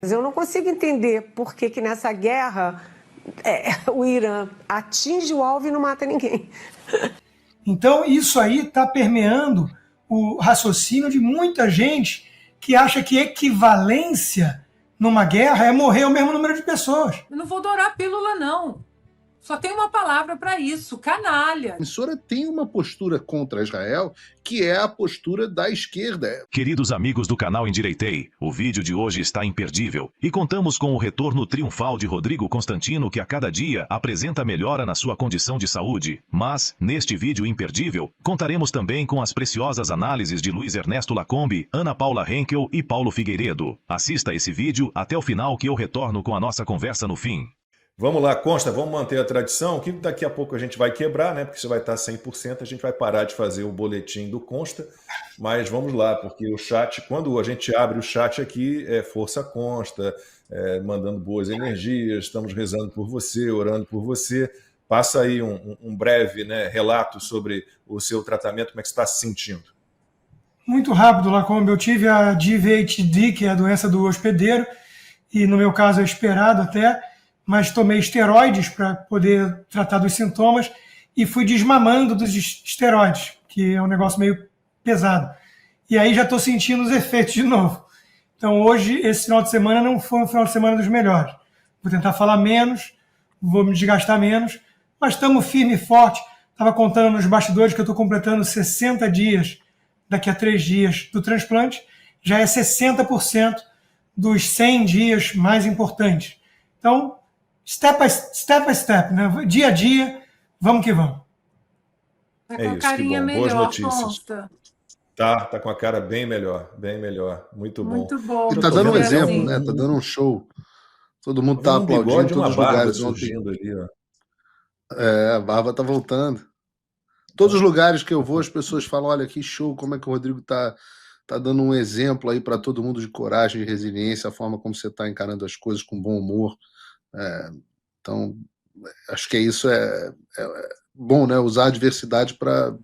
Mas eu não consigo entender por que nessa guerra o Irã atinge o alvo e não mata ninguém. Então, isso aí está permeando o raciocínio de muita gente que acha que equivalência numa guerra é morrer o mesmo número de pessoas. Eu não vou dourar a pílula, não. Só tem uma palavra para isso: canalha. A emissora tem uma postura contra Israel, que é a postura da esquerda. Queridos amigos do canal Endireitei, o vídeo de hoje está imperdível e contamos com o retorno triunfal de Rodrigo Constantino, que a cada dia apresenta melhora na sua condição de saúde. Mas, neste vídeo imperdível, contaremos também com as preciosas análises de Luiz Ernesto Lacombe, Ana Paula Henkel e Paulo Figueiredo. Assista esse vídeo até o final, que eu retorno com a nossa conversa no fim. Vamos lá, Consta, vamos manter a tradição, que daqui a pouco a gente vai quebrar, né? Porque você vai estar 100%, a gente vai parar de fazer o boletim do Consta, mas vamos lá, porque o chat, quando a gente abre o chat aqui, é Força Consta, mandando boas energias, estamos rezando por você, orando por você. Passa aí um breve, né, relato sobre o seu tratamento, como é que você está se sentindo? Muito rápido, Lacombe, eu tive a DVHD, que é a doença do hospedeiro, e no meu caso é esperado até, mas tomei esteroides para poder tratar dos sintomas e fui desmamando dos esteroides, que é um negócio meio pesado. E aí já estou sentindo os efeitos de novo. Então hoje, esse final de semana não foi um final de semana dos melhores. Vou tentar falar menos, vou me desgastar menos, mas estamos firme e forte. Estava contando nos bastidores que eu estou completando 60 dias daqui a 3 dias do transplante, já é 60% dos 100 dias mais importantes. Então, step by step, né? Dia a dia, vamos que vamos. Tá com a carinha melhor, boas notícias. Consta. Tá com a cara bem melhor, muito bom. Muito bom. Ele tá dando um exemplo, né? Tá dando um show. Todo mundo tá aplaudindo em todos os lugares ontem. Ali, ó. A barba tá voltando. Todos os lugares que eu vou, as pessoas falam: olha que show, como é que o Rodrigo tá dando um exemplo aí para todo mundo de coragem, de resiliência, a forma como você tá encarando as coisas com bom humor. Então, acho que isso é bom, né? Usar a diversidade para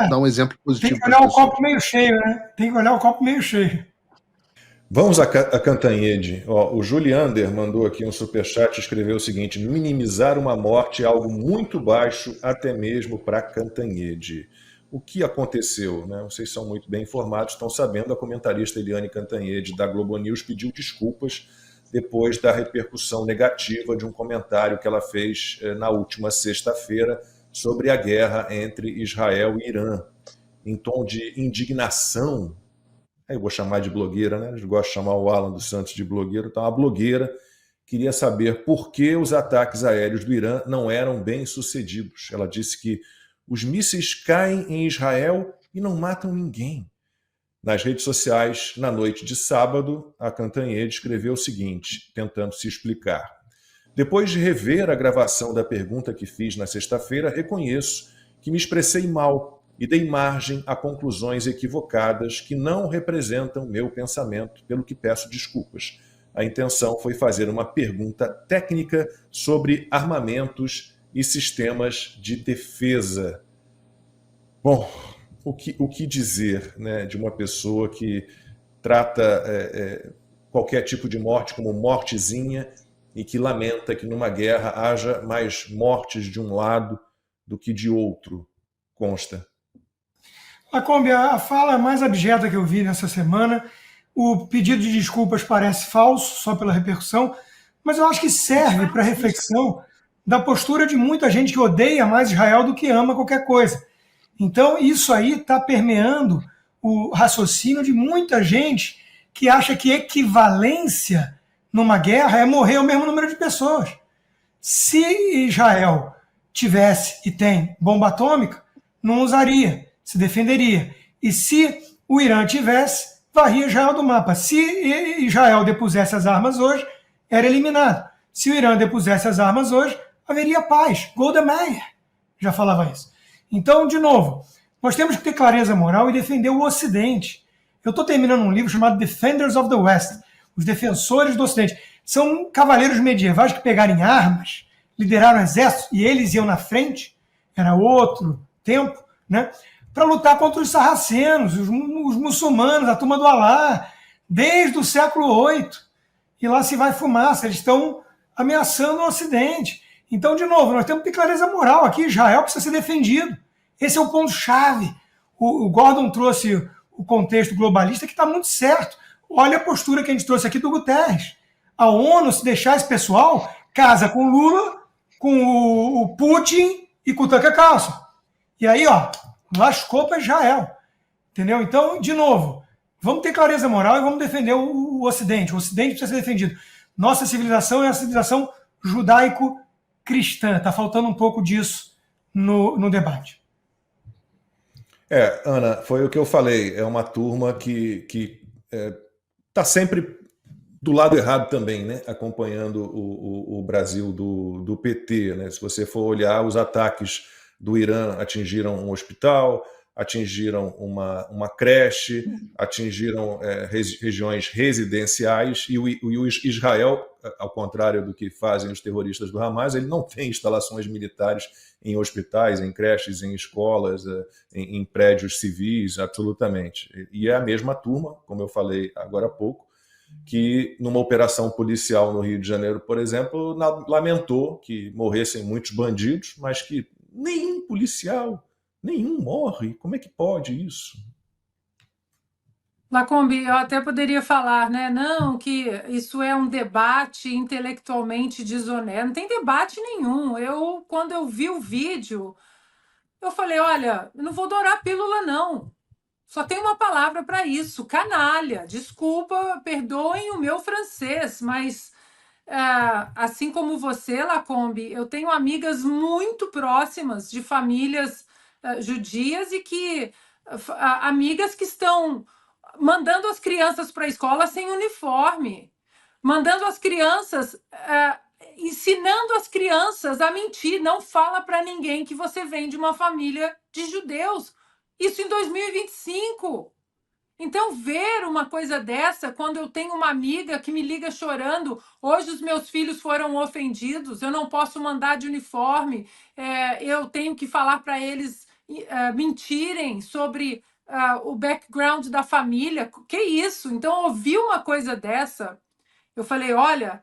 dar um exemplo positivo. Tem que olhar o copo meio cheio, né? Tem que olhar o copo meio cheio. Vamos a Cantanhede. O Juliander mandou aqui um superchat e escreveu o seguinte: minimizar uma morte é algo muito baixo, até mesmo para Cantanhede. O que aconteceu? Né? Vocês são muito bem informados, estão sabendo, a comentarista Eliane Cantanhede, da Globo News, pediu desculpas depois da repercussão negativa de um comentário que ela fez na última sexta-feira sobre a guerra entre Israel e Irã. Em tom de indignação, eu vou chamar de blogueira, né? Eu gosto de chamar o Alan dos Santos de blogueiro, então a blogueira queria saber por que os ataques aéreos do Irã não eram bem sucedidos. Ela disse que os mísseis caem em Israel e não matam ninguém. Nas redes sociais, na noite de sábado, a Cantanhede escreveu o seguinte, tentando se explicar. Depois de rever a gravação da pergunta que fiz na sexta-feira, reconheço que me expressei mal e dei margem a conclusões equivocadas que não representam meu pensamento, pelo que peço desculpas. A intenção foi fazer uma pergunta técnica sobre armamentos e sistemas de defesa. Bom, o que dizer, né, de uma pessoa que trata qualquer tipo de morte como mortezinha e que lamenta que numa guerra haja mais mortes de um lado do que de outro, Consta? Lacombe, a fala mais abjeta que eu vi nessa semana, o pedido de desculpas parece falso, só pela repercussão, mas eu acho que serve para reflexão da postura de muita gente que odeia mais Israel do que ama qualquer coisa. Então, isso aí está permeando o raciocínio de muita gente que acha que equivalência numa guerra é morrer o mesmo número de pessoas. Se Israel tivesse e tem bomba atômica, não usaria, se defenderia. E se o Irã tivesse, varria Israel do mapa. Se Israel depusesse as armas hoje, era eliminado. Se o Irã depusesse as armas hoje, haveria paz. Golda Meir já falava isso. Então, de novo, nós temos que ter clareza moral e defender o Ocidente. Eu estou terminando um livro chamado Defenders of the West, os defensores do Ocidente. São cavaleiros medievais que pegaram armas, lideraram exércitos e eles iam na frente, era outro tempo, né, para lutar contra os sarracenos, os muçulmanos, a turma do Alá, desde o século VIII. e lá se vai fumaça, eles estão ameaçando o Ocidente. Então, de novo, nós temos que ter clareza moral aqui, Israel precisa ser defendido. Esse é o ponto-chave. O Gordon trouxe o contexto globalista que está muito certo. Olha a postura que a gente trouxe aqui do Guterres. A ONU, se deixar esse pessoal, casa com Lula, com o Putin e com o Tucker Carlson. E aí, ó, lascou para Israel. Entendeu? Então, de novo, vamos ter clareza moral e vamos defender o Ocidente. O Ocidente precisa ser defendido. Nossa civilização é a civilização judaico-cristã. Está faltando um pouco disso no debate. Ana, foi o que eu falei. É uma turma que está sempre do lado errado também, né? Acompanhando o Brasil do PT. Né? Se você for olhar, os ataques do Irã atingiram um hospital, atingiram uma creche, atingiram regiões residenciais, e o Israel, ao contrário do que fazem os terroristas do Hamas, ele não tem instalações militares em hospitais, em creches, em escolas, em prédios civis, absolutamente. E é a mesma turma, como eu falei agora há pouco, que numa operação policial no Rio de Janeiro, por exemplo, lamentou que morressem muitos bandidos, mas que nenhum policial, nenhum morre. Como é que pode isso? Lacombe, eu até poderia falar, né? Não, que isso é um debate intelectualmente desonesto. Não tem debate nenhum. Quando eu vi o vídeo, eu falei, olha, eu não vou dourar a pílula, não. Só tem uma palavra para isso, canalha. Desculpa, perdoem o meu francês, mas assim como você, Lacombe, eu tenho amigas muito próximas de famílias judias e amigas que estão mandando as crianças para a escola sem uniforme, mandando as crianças, ensinando as crianças a mentir. Não fala para ninguém que você vem de uma família de judeus. Isso em 2025. Então, ver uma coisa dessa, quando eu tenho uma amiga que me liga chorando, hoje os meus filhos foram ofendidos, eu não posso mandar de uniforme, eu tenho que falar para eles mentirem sobre o background da família. Que isso? Então, ouvir uma coisa dessa, eu falei, olha,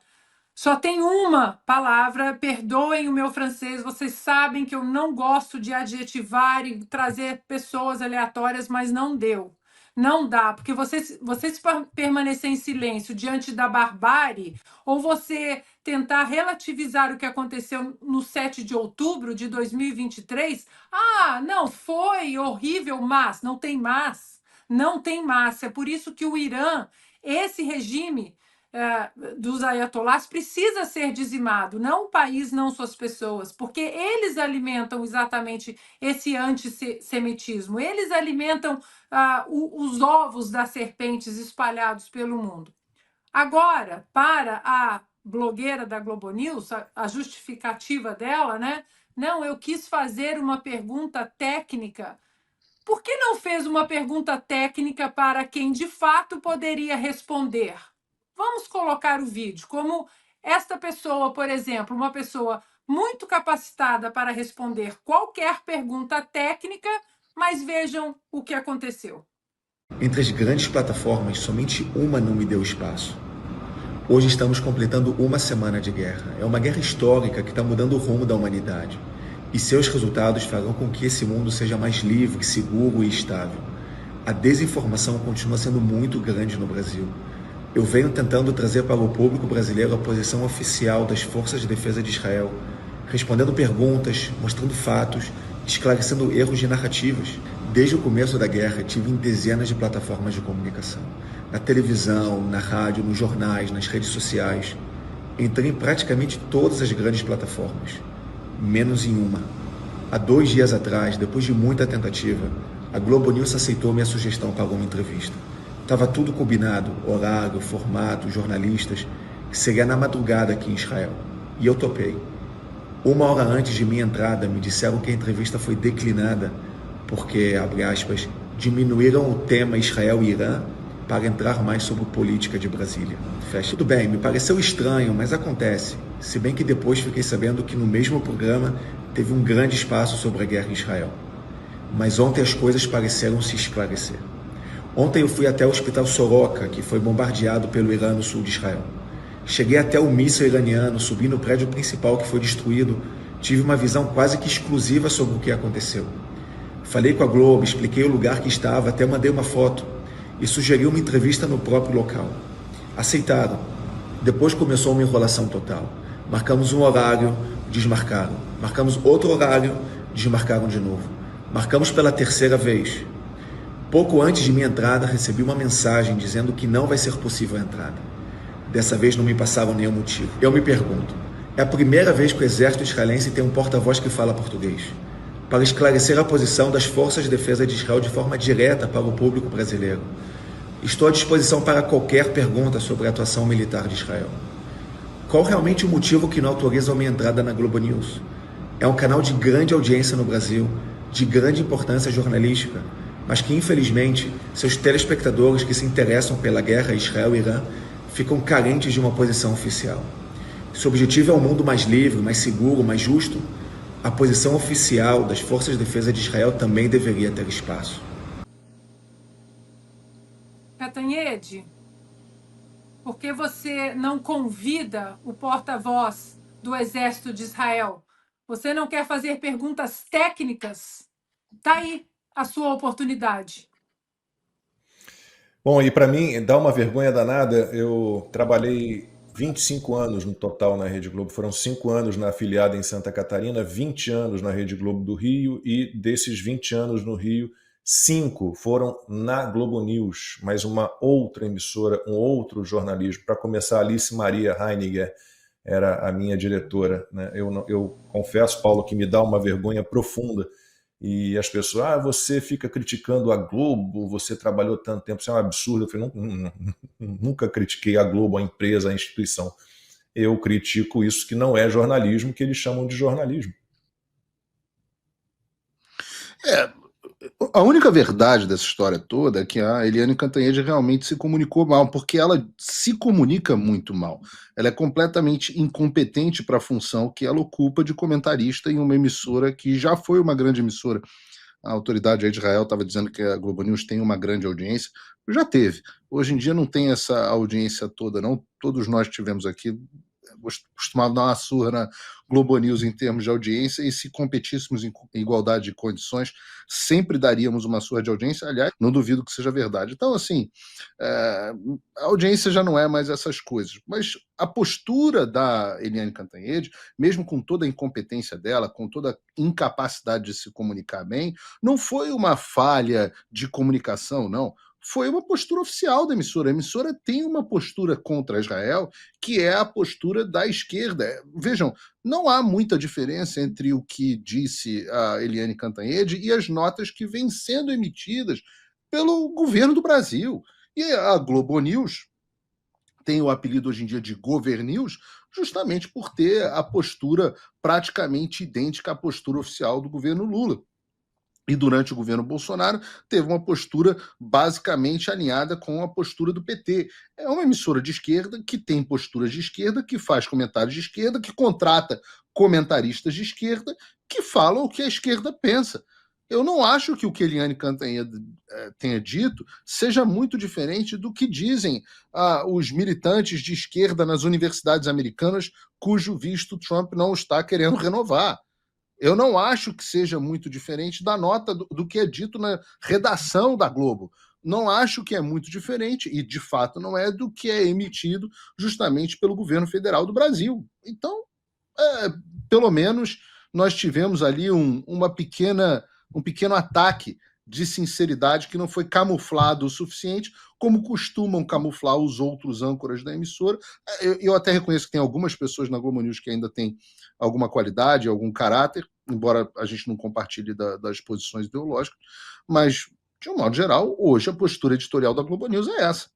só tem uma palavra, perdoem o meu francês, vocês sabem que eu não gosto de adjetivar e trazer pessoas aleatórias, mas não deu. Não dá, porque você permanecer em silêncio diante da barbárie, ou você tentar relativizar o que aconteceu no 7 de outubro de 2023, não, foi horrível, mas não tem mas. Não tem mas. É por isso que o Irã, esse regime dos ayatolás, precisa ser dizimado, não o país, não suas pessoas, porque eles alimentam exatamente esse antissemitismo, eles alimentam os ovos das serpentes espalhados pelo mundo. Agora, para a blogueira da Globo News, a justificativa dela, né? Não, eu quis fazer uma pergunta técnica. Por que não fez uma pergunta técnica para quem de fato poderia responder? Vamos colocar o vídeo como esta pessoa, por exemplo, uma pessoa muito capacitada para responder qualquer pergunta técnica, mas vejam o que aconteceu. Entre as grandes plataformas, somente uma não me deu espaço. Hoje estamos completando uma semana de guerra. É uma guerra histórica que está mudando o rumo da humanidade. E seus resultados farão com que esse mundo seja mais livre, seguro e estável. A desinformação continua sendo muito grande no Brasil. Eu venho tentando trazer para o público brasileiro a posição oficial das Forças de Defesa de Israel, respondendo perguntas, mostrando fatos, esclarecendo erros de narrativas. Desde o começo da guerra, tive em dezenas de plataformas de comunicação. Na televisão, na rádio, nos jornais, nas redes sociais. Entrei em praticamente todas as grandes plataformas, menos em uma. Há 2 dias atrás, depois de muita tentativa, a Globo News aceitou minha sugestão para uma entrevista. Estava tudo combinado, horário, formato, jornalistas, que seria na madrugada aqui em Israel. E eu topei. 1 hora antes de minha entrada, me disseram que a entrevista foi declinada porque, abre aspas, diminuíram o tema Israel e Irã para entrar mais sobre política de Brasília. Fecha. Tudo bem, me pareceu estranho, mas acontece. Se bem que depois fiquei sabendo que no mesmo programa teve um grande espaço sobre a guerra em Israel. Mas ontem as coisas pareceram se esclarecer. Ontem eu fui até o hospital Soroka, que foi bombardeado pelo Irã no sul de Israel. Cheguei até o míssil iraniano, subi no prédio principal que foi destruído, tive uma visão quase que exclusiva sobre o que aconteceu. Falei com a Globo, expliquei o lugar que estava, até mandei uma foto e sugeri uma entrevista no próprio local. Aceitaram. Depois começou uma enrolação total. Marcamos um horário, desmarcaram. Marcamos outro horário, desmarcaram de novo. Marcamos pela terceira vez. Pouco antes de minha entrada, recebi uma mensagem dizendo que não vai ser possível a entrada. Dessa vez não me passaram nenhum motivo. Eu me pergunto, é a primeira vez que o exército israelense tem um porta-voz que fala português, para esclarecer a posição das forças de defesa de Israel de forma direta para o público brasileiro. Estou à disposição para qualquer pergunta sobre a atuação militar de Israel. Qual realmente o motivo que não autoriza a minha entrada na Globo News? É um canal de grande audiência no Brasil, de grande importância jornalística, mas que infelizmente seus telespectadores que se interessam pela guerra Israel e Irã ficam carentes de uma posição oficial. Se o objetivo é um mundo mais livre, mais seguro, mais justo, a posição oficial das Forças de Defesa de Israel também deveria ter espaço. Cantanhede, por que você não convida o porta-voz do Exército de Israel? Você não quer fazer perguntas técnicas? Tá aí a sua oportunidade. Bom, e para mim, dá uma vergonha danada, eu trabalhei 25 anos no total na Rede Globo, foram 5 anos na afiliada em Santa Catarina, 20 anos na Rede Globo do Rio, e desses 20 anos no Rio, 5 foram na Globo News, mais uma outra emissora, um outro jornalismo. Para começar, Alice Maria Heiniger era a minha diretora, né? Eu confesso, Paulo, que me dá uma vergonha profunda. E as pessoas, você fica criticando a Globo, você trabalhou tanto tempo, isso é um absurdo. Eu falei, nunca critiquei a Globo, a empresa, a instituição. Eu critico isso que não é jornalismo, que eles chamam de jornalismo. A única verdade dessa história toda é que a Eliane Cantanhede realmente se comunicou mal, porque ela se comunica muito mal. Ela é completamente incompetente para a função que ela ocupa de comentarista em uma emissora que já foi uma grande emissora. A autoridade aí de Israel estava dizendo que a Globo News tem uma grande audiência. Já teve. Hoje em dia não tem essa audiência toda, não. Todos nós tivemos aqui, costumava dar uma surra na Globo News em termos de audiência, e se competíssemos em igualdade de condições, sempre daríamos uma surra de audiência. Aliás, não duvido que seja verdade. Então, assim, a audiência já não é mais essas coisas. Mas a postura da Eliane Cantanhede, mesmo com toda a incompetência dela, com toda a incapacidade de se comunicar bem, não foi uma falha de comunicação, não. Foi uma postura oficial da emissora. A emissora tem uma postura contra Israel, que é a postura da esquerda. Vejam, não há muita diferença entre o que disse a Eliane Cantanhede e as notas que vêm sendo emitidas pelo governo do Brasil. E a Globo News tem o apelido hoje em dia de Governews, justamente por ter a postura praticamente idêntica à postura oficial do governo Lula. E durante o governo Bolsonaro teve uma postura basicamente alinhada com a postura do PT. É uma emissora de esquerda que tem posturas de esquerda, que faz comentários de esquerda, que contrata comentaristas de esquerda que falam o que a esquerda pensa. Eu não acho que o que Eliane Cantanhede tenha dito seja muito diferente do que dizem os militantes de esquerda nas universidades americanas, cujo visto Trump não está querendo renovar. Eu não acho que seja muito diferente da nota do que é dito na redação da Globo. Não acho que é muito diferente, e de fato não é, do que é emitido justamente pelo governo federal do Brasil. Então, pelo menos, nós tivemos ali um pequeno ataque de sinceridade que não foi camuflado o suficiente, como costumam camuflar os outros âncoras da emissora. Eu até reconheço que tem algumas pessoas na Globo News que ainda têm alguma qualidade, algum caráter, embora a gente não compartilhe das posições ideológicas, mas, de um modo geral, hoje a postura editorial da Globo News é essa.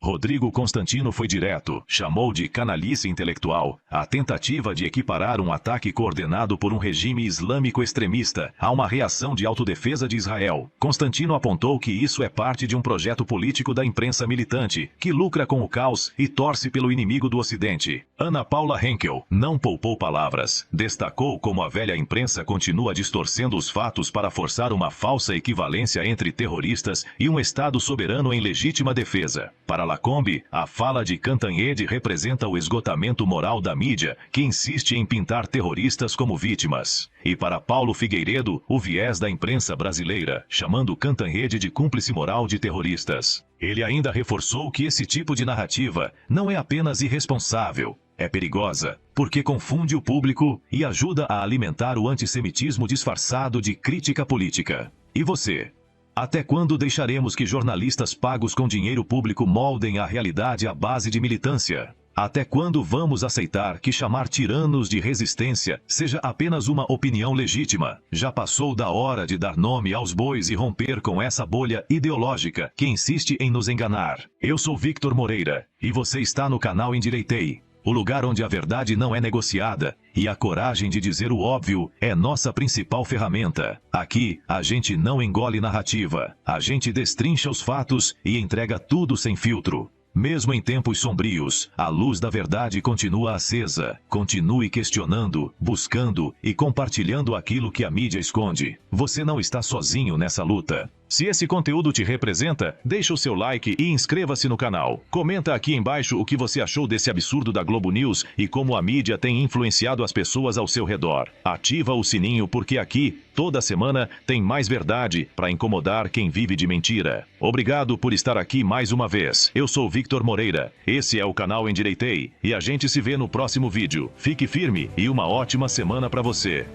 Rodrigo Constantino foi direto, chamou de canalice intelectual a tentativa de equiparar um ataque coordenado por um regime islâmico extremista a uma reação de autodefesa de Israel. Constantino apontou que isso é parte de um projeto político da imprensa militante, que lucra com o caos e torce pelo inimigo do Ocidente. Ana Paula Henkel não poupou palavras, destacou como a velha imprensa continua distorcendo os fatos para forçar uma falsa equivalência entre terroristas e um Estado soberano em legítima defesa. Para Lacombe, a fala de Cantanhede representa o esgotamento moral da mídia, que insiste em pintar terroristas como vítimas. E para Paulo Figueiredo, o viés da imprensa brasileira, chamando Cantanhede de cúmplice moral de terroristas. Ele ainda reforçou que esse tipo de narrativa não é apenas irresponsável, é perigosa, porque confunde o público e ajuda a alimentar o antissemitismo disfarçado de crítica política. E você? Até quando deixaremos que jornalistas pagos com dinheiro público moldem a realidade à base de militância? Até quando vamos aceitar que chamar tiranos de resistência seja apenas uma opinião legítima? Já passou da hora de dar nome aos bois e romper com essa bolha ideológica que insiste em nos enganar. Eu sou Victor Moreira, e você está no canal Endireitei, o lugar onde a verdade não é negociada, e a coragem de dizer o óbvio é nossa principal ferramenta. Aqui, a gente não engole narrativa, a gente destrincha os fatos e entrega tudo sem filtro. Mesmo em tempos sombrios, a luz da verdade continua acesa. Continue questionando, buscando e compartilhando aquilo que a mídia esconde. Você não está sozinho nessa luta. Se esse conteúdo te representa, deixa o seu like e inscreva-se no canal. Comenta aqui embaixo o que você achou desse absurdo da Globo News e como a mídia tem influenciado as pessoas ao seu redor. Ativa o sininho porque aqui, toda semana, tem mais verdade para incomodar quem vive de mentira. Obrigado por estar aqui mais uma vez. Eu sou Victor Moreira, esse é o canal Endireitei e a gente se vê no próximo vídeo. Fique firme e uma ótima semana para você.